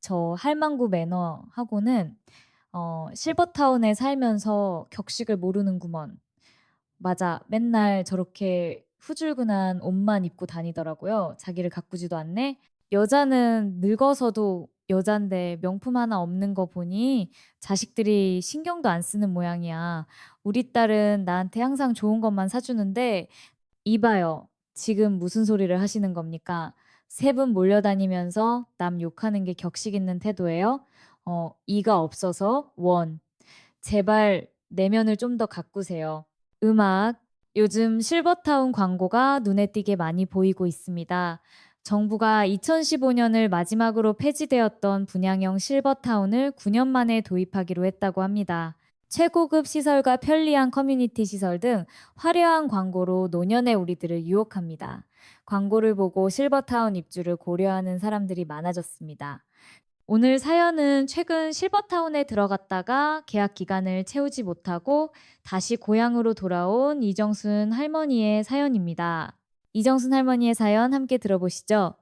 저 할망구 매너하고는 실버타운에 살면서 격식을 모르는구먼. 맞아. 맨날 저렇게 후줄근한 옷만 입고 다니더라고요. 자기를 가꾸지도 않네. 여자는 늙어서도 여잔데 명품 하나 없는 거 보니 자식들이 신경도 안 쓰는 모양이야. 우리 딸은 나한테 항상 좋은 것만 사주는데 이봐요. 지금 무슨 소리를 하시는 겁니까? 세 분 몰려다니면서 남 욕하는 게 격식 있는 태도예요? 이가 없어서 원. 제발 내면을 좀 더 가꾸세요. 음악. 요즘 실버타운 광고가 눈에 띄게 많이 보이고 있습니다. 정부가 2015년을 마지막으로 폐지되었던 분양형 실버타운을 9년 만에 도입하기로 했다고 합니다. 최고급 시설과 편리한 커뮤니티 시설 등 화려한 광고로 노년의 우리들을 유혹합니다. 광고를 보고 실버타운 입주를 고려하는 사람들이 많아졌습니다. 오늘 사연은 최근 실버타운에 들어갔다가 계약 기간을 채우지 못하고 다시 고향으로 돌아온 이정순 할머니의 사연입니다. 이정순 할머니의 사연 함께 들어보시죠.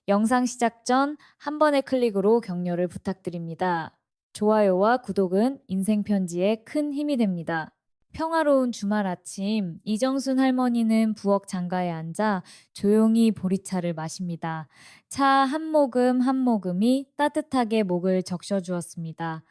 영상 시작 전 한 번의 클릭으로 격려를 부탁드립니다. 좋아요와 구독은 인생 편지에 큰 힘이 됩니다. 평화로운 주말 아침, 이정순 할머니는 부엌 장가에 앉아 조용히 보리차를 마십니다. 차 한 모금 한 모금이 따뜻하게 목을 적셔주었습니다.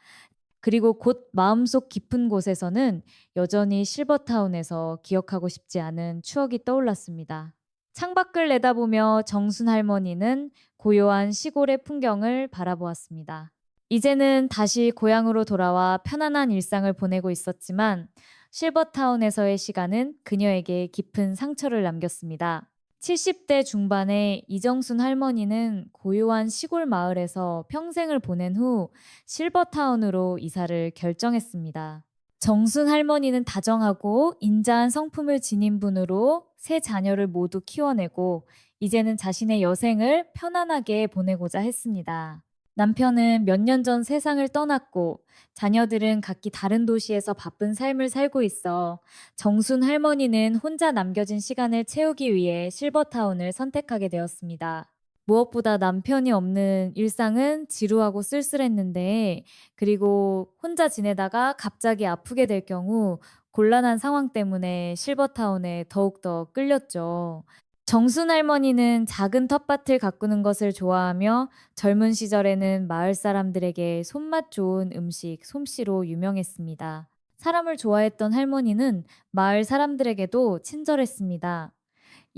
그리고 곧 마음속 깊은 곳에서는 여전히 실버타운에서 기억하고 싶지 않은 추억이 떠올랐습니다. 창밖을 내다보며 정순 할머니는 고요한 시골의 풍경을 바라보았습니다. 이제는 다시 고향으로 돌아와 편안한 일상을 보내고 있었지만 실버타운에서의 시간은 그녀에게 깊은 상처를 남겼습니다. 70대 중반의 이정순 할머니는 고요한 시골 마을에서 평생을 보낸 후 실버타운으로 이사를 결정했습니다. 정순 할머니는 다정하고 인자한 성품을 지닌 분으로 세 자녀를 모두 키워내고 이제는 자신의 여생을 편안하게 보내고자 했습니다. 남편은 몇 년 전 세상을 떠났고 자녀들은 각기 다른 도시에서 바쁜 삶을 살고 있어 정순 할머니는 혼자 남겨진 시간을 채우기 위해 실버타운을 선택하게 되었습니다. 무엇보다 남편이 없는 일상은 지루하고 쓸쓸했는데, 그리고 혼자 지내다가 갑자기 아프게 될 경우 곤란한 상황 때문에 실버타운에 더욱더 끌렸죠. 정순 할머니는 작은 텃밭을 가꾸는 것을 좋아하며 젊은 시절에는 마을 사람들에게 손맛 좋은 음식, 솜씨로 유명했습니다. 사람을 좋아했던 할머니는 마을 사람들에게도 친절했습니다.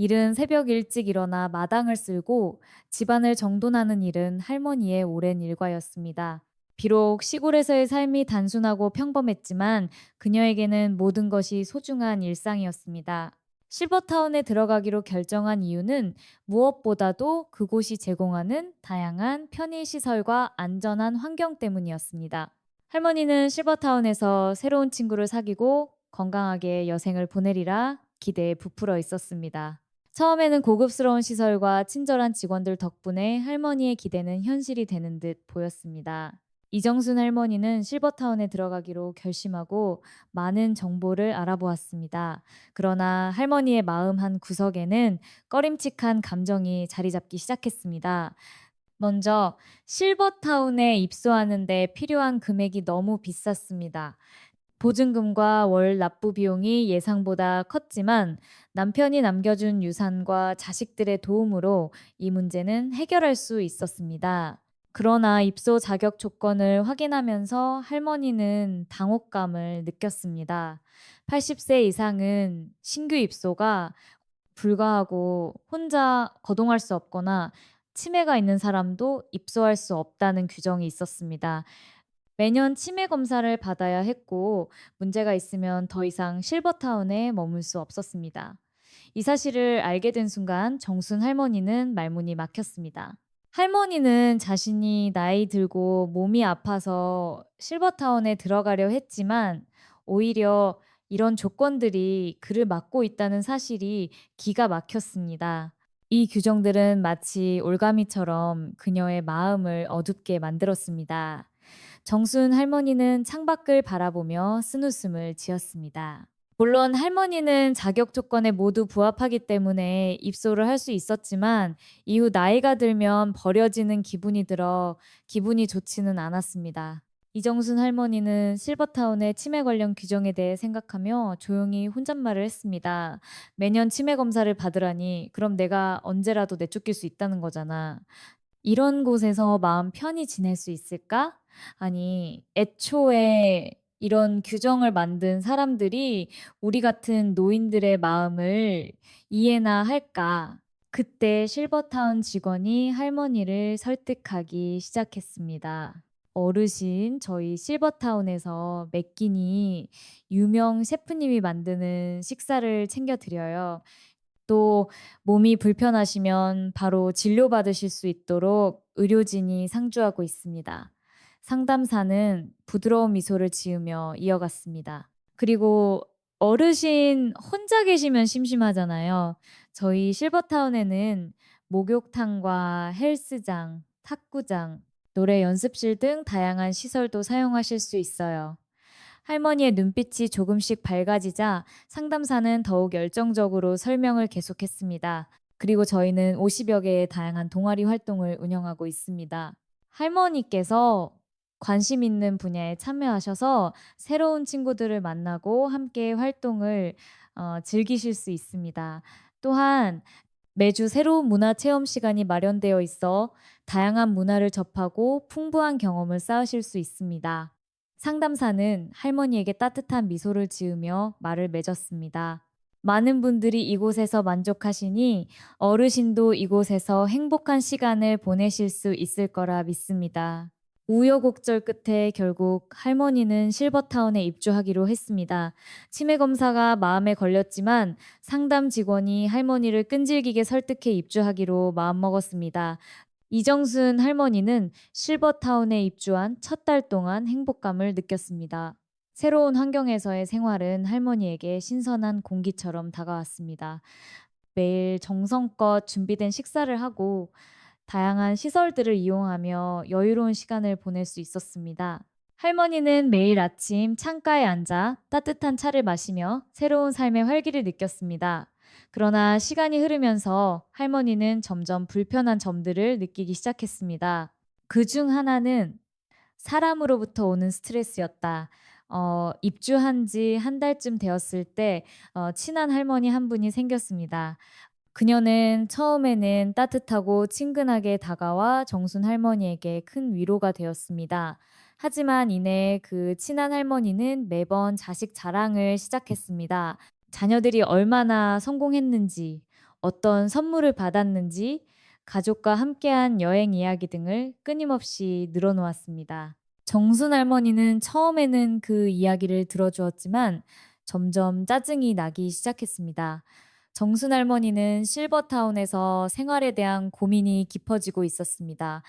이른 새벽 일찍 일어나 마당을 쓸고 집안을 정돈하는 일은 할머니의 오랜 일과였습니다. 비록 시골에서의 삶이 단순하고 평범했지만 그녀에게는 모든 것이 소중한 일상이었습니다. 실버타운에 들어가기로 결정한 이유는 무엇보다도 그곳이 제공하는 다양한 편의시설과 안전한 환경 때문이었습니다. 할머니는 실버타운에서 새로운 친구를 사귀고 건강하게 여생을 보내리라 기대에 부풀어 있었습니다. 처음에는 고급스러운 시설과 친절한 직원들 덕분에 할머니의 기대는 현실이 되는 듯 보였습니다. 이정순 할머니는 실버타운에 들어가기로 결심하고 많은 정보를 알아보았습니다. 그러나 할머니의 마음 한 구석에는 꺼림칙한 감정이 자리 잡기 시작했습니다. 먼저 실버타운에 입소하는데 필요한 금액이 너무 비쌌습니다. 보증금과 월 납부 비용이 예상보다 컸지만 남편이 남겨준 유산과 자식들의 도움으로 이 문제는 해결할 수 있었습니다. 그러나 입소 자격 조건을 확인하면서 할머니는 당혹감을 느꼈습니다. 80세 이상은 신규 입소가 불가하고 혼자 거동할 수 없거나 치매가 있는 사람도 입소할 수 없다는 규정이 있었습니다. 매년 치매 검사를 받아야 했고 문제가 있으면 더 이상 실버타운에 머물 수 없었습니다. 이 사실을 알게 된 순간 정순 할머니는 말문이 막혔습니다. 할머니는 자신이 나이 들고 몸이 아파서 실버타운에 들어가려 했지만 오히려 이런 조건들이 그를 막고 있다는 사실이 기가 막혔습니다. 이 규정들은 마치 올가미처럼 그녀의 마음을 어둡게 만들었습니다. 정순 할머니는 창밖을 바라보며 쓴웃음을 지었습니다. 물론 할머니는 자격 조건에 모두 부합하기 때문에 입소를 할 수 있었지만 이후 나이가 들면 버려지는 기분이 들어 기분이 좋지는 않았습니다. 이정순 할머니는 실버타운의 치매 관련 규정에 대해 생각하며 조용히 혼잣말을 했습니다. 매년 치매 검사를 받으라니 그럼 내가 언제라도 내쫓길 수 있다는 거잖아. 이런 곳에서 마음 편히 지낼 수 있을까? 아니, 애초에 이런 규정을 만든 사람들이 우리 같은 노인들의 마음을 이해나 할까? 그때 실버타운 직원이 할머니를 설득하기 시작했습니다. 어르신, 저희 실버타운에서 매 끼니 유명 셰프님이 만드는 식사를 챙겨드려요. 또 몸이 불편하시면 바로 진료받으실 수 있도록 의료진이 상주하고 있습니다. 상담사는 부드러운 미소를 지으며 이어갔습니다. 그리고 어르신 혼자 계시면 심심하잖아요. 저희 실버타운에는 목욕탕과 헬스장, 탁구장, 노래 연습실 등 다양한 시설도 사용하실 수 있어요. 할머니의 눈빛이 조금씩 밝아지자 상담사는 더욱 열정적으로 설명을 계속했습니다. 그리고 저희는 50여 개의 다양한 동아리 활동을 운영하고 있습니다. 할머니께서 관심 있는 분야에 참여하셔서 새로운 친구들을 만나고 함께 활동을 즐기실 수 있습니다. 또한 매주 새로운 문화 체험 시간이 마련되어 있어 다양한 문화를 접하고 풍부한 경험을 쌓으실 수 있습니다. 상담사는 할머니에게 따뜻한 미소를 지으며 말을 맺었습니다. 많은 분들이 이곳에서 만족하시니 어르신도 이곳에서 행복한 시간을 보내실 수 있을 거라 믿습니다. 우여곡절 끝에 결국 할머니는 실버타운에 입주하기로 했습니다. 치매 검사가 마음에 걸렸지만 상담 직원이 할머니를 끈질기게 설득해 입주하기로 마음먹었습니다. 이정순 할머니는 실버타운에 입주한 첫 달 동안 행복감을 느꼈습니다. 새로운 환경에서의 생활은 할머니에게 신선한 공기처럼 다가왔습니다. 매일 정성껏 준비된 식사를 하고 다양한 시설들을 이용하며 여유로운 시간을 보낼 수 있었습니다. 할머니는 매일 아침 창가에 앉아 따뜻한 차를 마시며 새로운 삶의 활기를 느꼈습니다. 그러나 시간이 흐르면서 할머니는 점점 불편한 점들을 느끼기 시작했습니다. 그 중 하나는 사람으로부터 오는 스트레스였다. 입주한 지 한 달쯤 되었을 때 친한 할머니 한 분이 생겼습니다. 그녀는 처음에는 따뜻하고 친근하게 다가와 정순 할머니에게 큰 위로가 되었습니다. 하지만 이내 그 친한 할머니는 매번 자식 자랑을 시작했습니다. 자녀들이 얼마나 성공했는지, 어떤 선물을 받았는지, 가족과 함께한 여행 이야기 등을 끊임없이 늘어놓았습니다. 정순 할머니는 처음에는 그 이야기를 들어주었지만 점점 짜증이 나기 시작했습니다. 정순 할머니는 실버타운에서 생활에 대한 고민이 깊어지고 있었습니다.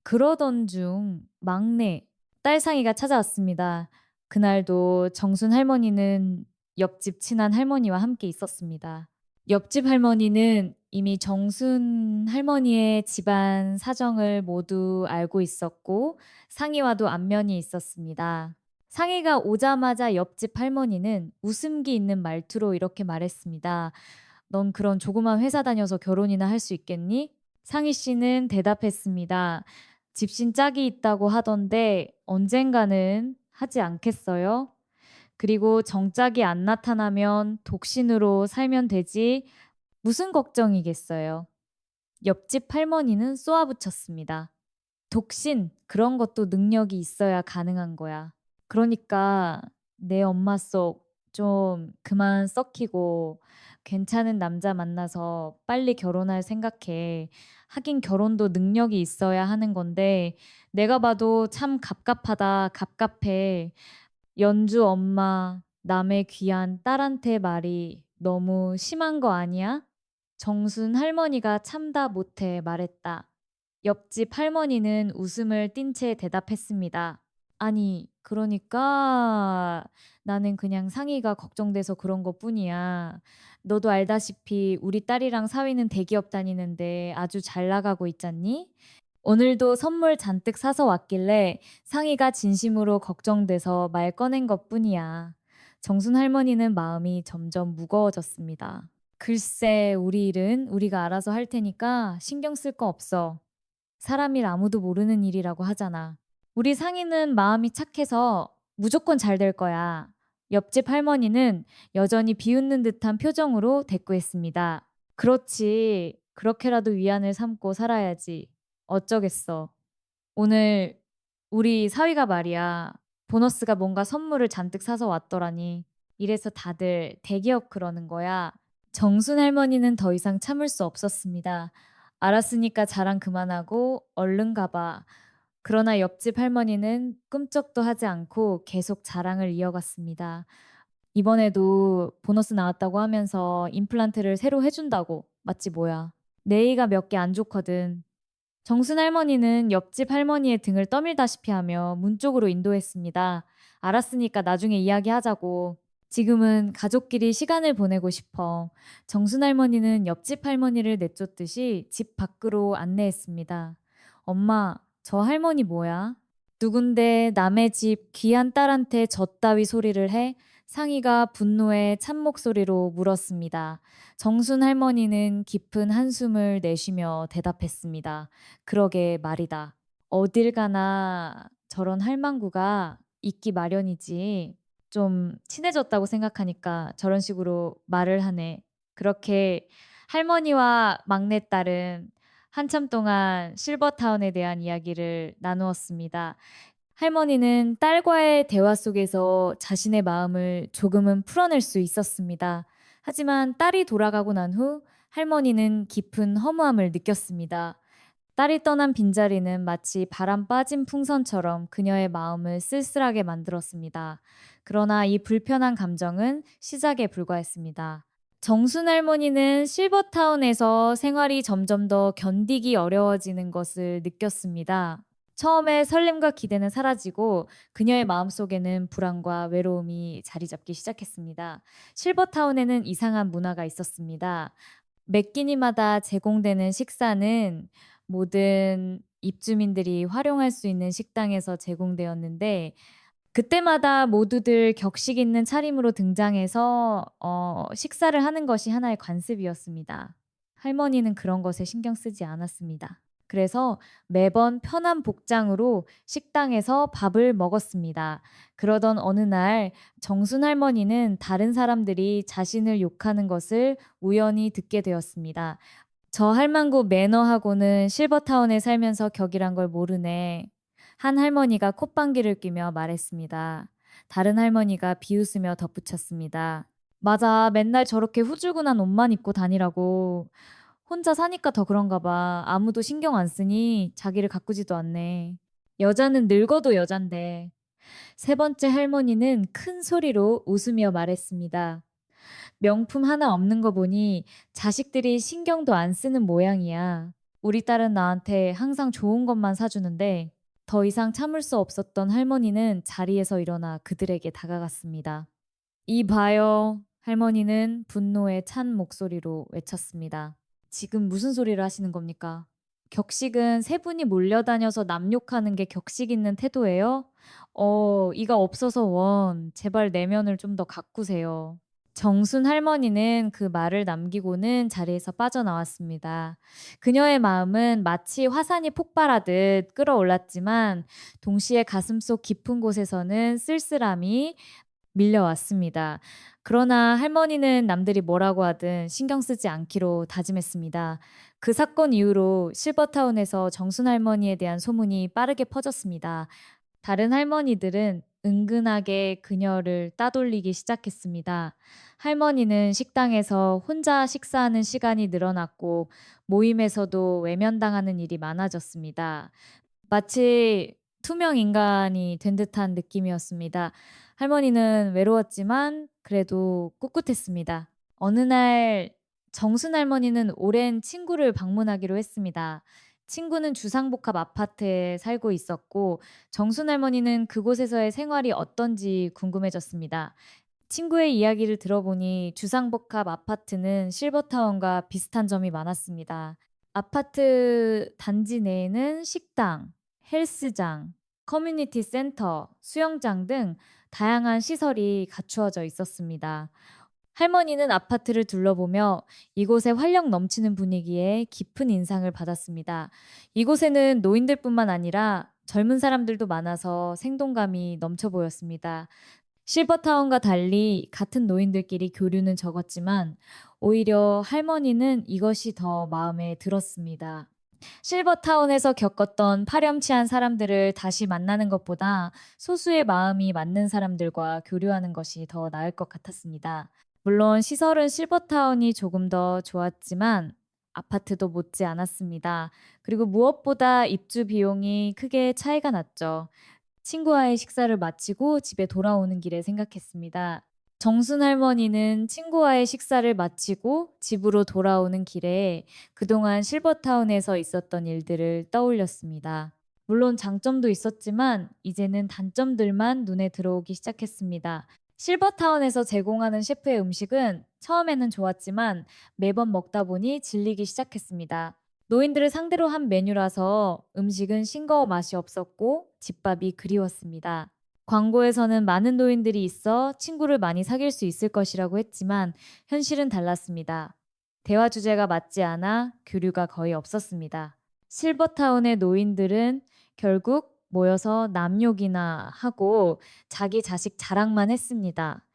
그러던 중 막내 딸상이가 찾아왔습니다. 그날도 정순 할머니는 옆집 친한 할머니와 함께 있었습니다. 옆집 할머니는 이미 정순 할머니의 집안 사정을 모두 알고 있었고 상이와도 안면이 있었습니다. 상이가 오자마자 옆집 할머니는 웃음기 있는 말투로 이렇게 말했습니다. 넌 그런 조그만 회사 다녀서 결혼이나 할 수 있겠니? 상희 씨는 대답했습니다. 집신 짝이 있다고 하던데 언젠가는 하지 않겠어요? 그리고 정짝이 안 나타나면 독신으로 살면 되지. 무슨 걱정이겠어요? 옆집 할머니는 쏘아붙였습니다. 독신, 그런 것도 능력이 있어야 가능한 거야. 그러니까 내 엄마 속 좀 그만 썩히고 괜찮은 남자 만나서 빨리 결혼할 생각해. 하긴 결혼도 능력이 있어야 하는 건데 내가 봐도 참 갑갑하다, 갑갑해. 연주 엄마, 남의 귀한 딸한테 말이 너무 심한 거 아니야? 정순 할머니가 참다 못해 말했다. 옆집 할머니는 웃음을 띤 채 대답했습니다. 아니, 그러니까 나는 그냥 상희가 걱정돼서 그런 것 뿐이야. 너도 알다시피 우리 딸이랑 사위는 대기업 다니는데 아주 잘 나가고 있잖니? 오늘도 선물 잔뜩 사서 왔길래 상희가 진심으로 걱정돼서 말 꺼낸 것 뿐이야. 정순 할머니는 마음이 점점 무거워졌습니다. 글쎄, 우리 일은 우리가 알아서 할 테니까 신경 쓸 거 없어. 사람 일 아무도 모르는 일이라고 하잖아. 우리 상인은 마음이 착해서 무조건 잘 될 거야. 옆집 할머니는 여전히 비웃는 듯한 표정으로 대꾸했습니다. 그렇지. 그렇게라도 위안을 삼고 살아야지. 어쩌겠어. 오늘 우리 사위가 말이야. 보너스가 뭔가 선물을 잔뜩 사서 왔더라니. 이래서 다들 대기업 그러는 거야. 정순 할머니는 더 이상 참을 수 없었습니다. 알았으니까 자랑 그만하고 얼른 가봐. 그러나 옆집 할머니는 꿈쩍도 하지 않고 계속 자랑을 이어갔습니다. 이번에도 보너스 나왔다고 하면서 임플란트를 새로 해준다고. 맞지 뭐야. 내이가 몇 개 안 좋거든. 정순 할머니는 옆집 할머니의 등을 떠밀다시피 하며 문 쪽으로 인도했습니다. 알았으니까 나중에 이야기하자고. 지금은 가족끼리 시간을 보내고 싶어. 정순 할머니는 옆집 할머니를 내쫓듯이 집 밖으로 안내했습니다. 엄마, 저 할머니 뭐야? 누군데 남의 집 귀한 딸한테 젖따위 소리를 해? 상희가 분노의 찬 목소리로 물었습니다. 정순 할머니는 깊은 한숨을 내쉬며 대답했습니다. 그러게 말이다. 어딜 가나 저런 할망구가 있기 마련이지. 좀 친해졌다고 생각하니까 저런 식으로 말을 하네. 그렇게 할머니와 막내딸은 한참 동안 실버타운에 대한 이야기를 나누었습니다. 할머니는 딸과의 대화 속에서 자신의 마음을 조금은 풀어낼 수 있었습니다. 하지만 딸이 돌아가고 난 후 할머니는 깊은 허무함을 느꼈습니다. 딸이 떠난 빈자리는 마치 바람 빠진 풍선처럼 그녀의 마음을 쓸쓸하게 만들었습니다. 그러나 이 불편한 감정은 시작에 불과했습니다. 정순 할머니는 실버타운에서 생활이 점점 더 견디기 어려워지는 것을 느꼈습니다. 처음에 설렘과 기대는 사라지고 그녀의 마음속에는 불안과 외로움이 자리 잡기 시작했습니다. 실버타운에는 이상한 문화가 있었습니다. 매 끼니마다 제공되는 식사는 모든 입주민들이 활용할 수 있는 식당에서 제공되었는데 그때마다 모두들 격식 있는 차림으로 등장해서 식사를 하는 것이 하나의 관습이었습니다. 할머니는 그런 것에 신경 쓰지 않았습니다. 그래서 매번 편한 복장으로 식당에서 밥을 먹었습니다. 그러던 어느 날 정순 할머니는 다른 사람들이 자신을 욕하는 것을 우연히 듣게 되었습니다. 저 할망구 매너하고는 실버타운에 살면서 격이란 걸 모르네. 한 할머니가 콧방귀를 뀌며 말했습니다. 다른 할머니가 비웃으며 덧붙였습니다. 맞아, 맨날 저렇게 후줄근한 옷만 입고 다니라고. 혼자 사니까 더 그런가 봐. 아무도 신경 안 쓰니 자기를 가꾸지도 않네. 여자는 늙어도 여잔데. 세 번째 할머니는 큰 소리로 웃으며 말했습니다. 명품 하나 없는 거 보니 자식들이 신경도 안 쓰는 모양이야. 우리 딸은 나한테 항상 좋은 것만 사주는데 더 이상 참을 수 없었던 할머니는 자리에서 일어나 그들에게 다가갔습니다. 이 봐요. 할머니는 분노에 찬 목소리로 외쳤습니다. 지금 무슨 소리를 하시는 겁니까? 격식은 세 분이 몰려다녀서 남 욕하는 게 격식 있는 태도예요? 이가 없어서 원. 제발 내면을 좀 더 가꾸세요. 정순 할머니는 그 말을 남기고는 자리에서 빠져나왔습니다. 그녀의 마음은 마치 화산이 폭발하듯 끌어올랐지만 동시에 가슴속 깊은 곳에서는 쓸쓸함이 밀려왔습니다. 그러나 할머니는 남들이 뭐라고 하든 신경 쓰지 않기로 다짐했습니다. 그 사건 이후로 실버타운에서 정순 할머니에 대한 소문이 빠르게 퍼졌습니다. 다른 할머니들은 은근하게 그녀를 따돌리기 시작했습니다. 할머니는 식당에서 혼자 식사하는 시간이 늘어났고 모임에서도 외면당하는 일이 많아졌습니다. 마치 투명 인간이 된 듯한 느낌이었습니다. 할머니는 외로웠지만 그래도 꿋꿋했습니다. 어느 날 정순 할머니는 오랜 친구를 방문하기로 했습니다. 친구는 주상복합 아파트에 살고 있었고 정순 할머니는 그곳에서의 생활이 어떤지 궁금해졌습니다. 친구의 이야기를 들어보니 주상복합 아파트는 실버타운과 비슷한 점이 많았습니다. 아파트 단지 내에는 식당, 헬스장, 커뮤니티 센터, 수영장 등 다양한 시설이 갖추어져 있었습니다. 할머니는 아파트를 둘러보며 이곳의 활력 넘치는 분위기에 깊은 인상을 받았습니다. 이곳에는 노인들뿐만 아니라 젊은 사람들도 많아서 생동감이 넘쳐 보였습니다. 실버타운과 달리 같은 노인들끼리 교류는 적었지만 오히려 할머니는 이것이 더 마음에 들었습니다. 실버타운에서 겪었던 파렴치한 사람들을 다시 만나는 것보다 소수의 마음이 맞는 사람들과 교류하는 것이 더 나을 것 같았습니다. 물론 시설은 실버타운이 조금 더 좋았지만 아파트도 못지 않았습니다. 그리고 무엇보다 입주 비용이 크게 차이가 났죠. 친구와의 식사를 마치고 집에 돌아오는 길에 생각했습니다. 정순 할머니는 친구와의 식사를 마치고 집으로 돌아오는 길에 그동안 실버타운에서 있었던 일들을 떠올렸습니다. 물론 장점도 있었지만 이제는 단점들만 눈에 들어오기 시작했습니다. 실버타운에서 제공하는 셰프의 음식은 처음에는 좋았지만 매번 먹다 보니 질리기 시작했습니다. 노인들을 상대로 한 메뉴라서 음식은 싱거워 맛이 없었고 집밥이 그리웠습니다. 광고에서는 많은 노인들이 있어 친구를 많이 사귈 수 있을 것이라고 했지만 현실은 달랐습니다. 대화 주제가 맞지 않아 교류가 거의 없었습니다. 실버타운의 노인들은 결국 모여서 남욕이나 하고 자기 자식 자랑만 했습니다.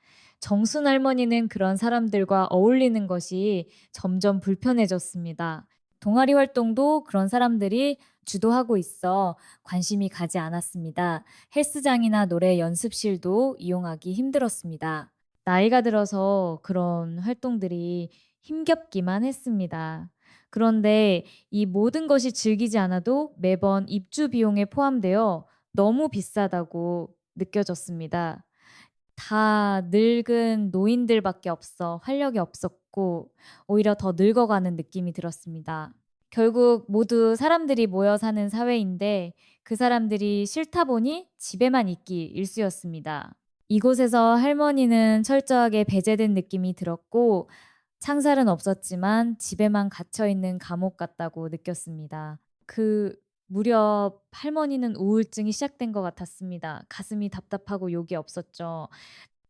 정순 할머니는 그런 사람들과 어울리는 것이 점점 불편해졌습니다. 동아리 활동도 그런 사람들이 주도하고 있어 관심이 가지 않았습니다. 헬스장이나 노래 연습실도 이용하기 힘들었습니다. 나이가 들어서 그런 활동들이 힘겹기만 했습니다. 그런데 이 모든 것이 즐기지 않아도 매번 입주 비용에 포함되어 너무 비싸다고 느껴졌습니다. 다 늙은 노인들밖에 없어 활력이 없었고 오히려 더 늙어가는 느낌이 들었습니다. 결국 모두 사람들이 모여 사는 사회인데 그 사람들이 싫다 보니 집에만 있기 일쑤였습니다. 이곳에서 할머니는 철저하게 배제된 느낌이 들었고 창살은 없었지만 집에만 갇혀 있는 감옥 같다고 느꼈습니다. 그 무렵 할머니는 우울증이 시작된 것 같았습니다. 가슴이 답답하고 욕이 없었죠.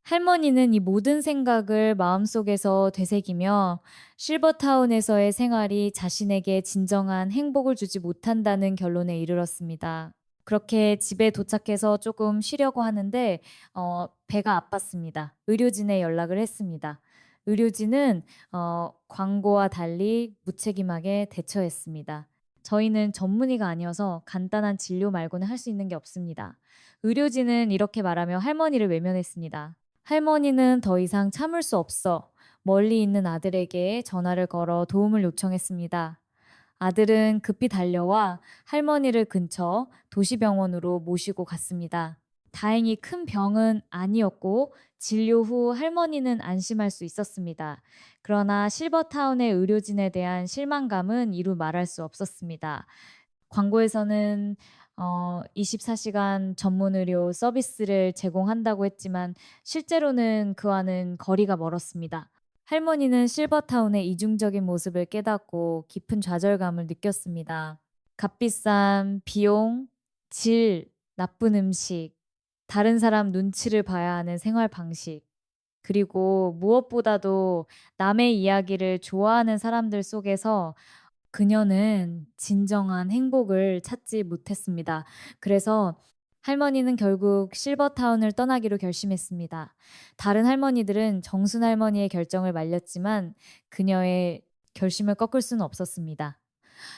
할머니는 이 모든 생각을 마음속에서 되새기며 실버타운에서의 생활이 자신에게 진정한 행복을 주지 못한다는 결론에 이르렀습니다. 그렇게 집에 도착해서 조금 쉬려고 하는데 배가 아팠습니다. 의료진에 연락을 했습니다. 의료진은 광고와 달리 무책임하게 대처했습니다. 저희는 전문의가 아니어서 간단한 진료 말고는 할 수 있는 게 없습니다. 의료진은 이렇게 말하며 할머니를 외면했습니다. 할머니는 더 이상 참을 수 없어 멀리 있는 아들에게 전화를 걸어 도움을 요청했습니다. 아들은 급히 달려와 할머니를 근처 도시병원으로 모시고 갔습니다. 다행히 큰 병은 아니었고 진료 후 할머니는 안심할 수 있었습니다. 그러나 실버타운의 의료진에 대한 실망감은 이루 말할 수 없었습니다. 광고에서는 24시간 전문 의료 서비스를 제공한다고 했지만 실제로는 그와는 거리가 멀었습니다. 할머니는 실버타운의 이중적인 모습을 깨닫고 깊은 좌절감을 느꼈습니다. 값비싼 비용, 질, 나쁜 음식, 다른 사람 눈치를 봐야 하는 생활 방식, 그리고 무엇보다도 남의 이야기를 좋아하는 사람들 속에서 그녀는 진정한 행복을 찾지 못했습니다. 그래서 할머니는 결국 실버타운을 떠나기로 결심했습니다. 다른 할머니들은 정순 할머니의 결정을 말렸지만 그녀의 결심을 꺾을 수는 없었습니다.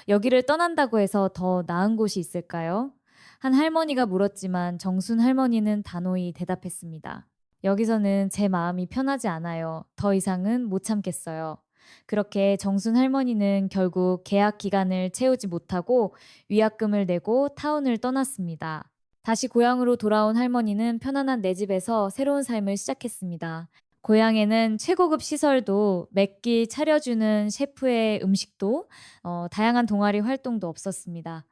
여기를 떠난다고 해서 더 나은 곳이 있을까요? 한 할머니가 물었지만 정순 할머니는 단호히 대답했습니다. 여기서는 제 마음이 편하지 않아요. 더 이상은 못 참겠어요. 그렇게 정순 할머니는 결국 계약 기간을 채우지 못하고 위약금을 내고 타운을 떠났습니다. 다시 고향으로 돌아온 할머니는 편안한 내 집에서 새로운 삶을 시작했습니다. 고향에는 최고급 시설도 매끼 차려주는 셰프의 음식도 다양한 동아리 활동도 없었습니다.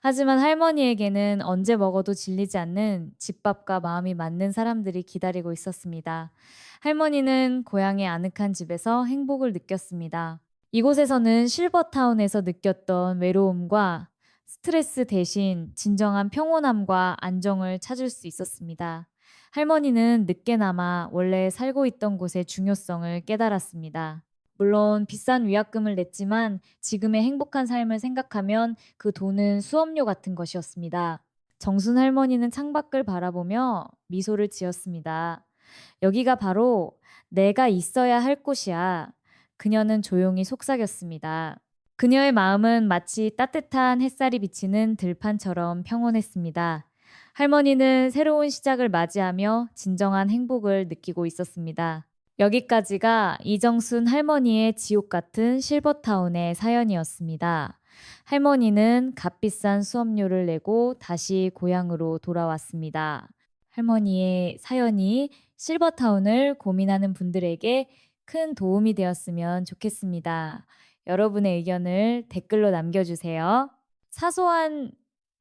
하지만 할머니에게는 언제 먹어도 질리지 않는 집밥과 마음이 맞는 사람들이 기다리고 있었습니다. 할머니는 고향의 아늑한 집에서 행복을 느꼈습니다. 이곳에서는 실버타운에서 느꼈던 외로움과 스트레스 대신 진정한 평온함과 안정을 찾을 수 있었습니다. 할머니는 늦게나마 원래 살고 있던 곳의 중요성을 깨달았습니다. 물론 비싼 위약금을 냈지만 지금의 행복한 삶을 생각하면 그 돈은 수업료 같은 것이었습니다. 정순 할머니는 창밖을 바라보며 미소를 지었습니다. 여기가 바로 내가 있어야 할 곳이야. 그녀는 조용히 속삭였습니다. 그녀의 마음은 마치 따뜻한 햇살이 비치는 들판처럼 평온했습니다. 할머니는 새로운 시작을 맞이하며 진정한 행복을 느끼고 있었습니다. 여기까지가 이정순 할머니의 지옥 같은 실버타운의 사연이었습니다. 할머니는 값비싼 수업료를 내고 다시 고향으로 돌아왔습니다. 할머니의 사연이 실버타운을 고민하는 분들에게 큰 도움이 되었으면 좋겠습니다. 여러분의 의견을 댓글로 남겨주세요. 사소한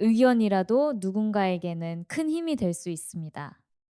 의견이라도 누군가에게는 큰 힘이 될 수 있습니다.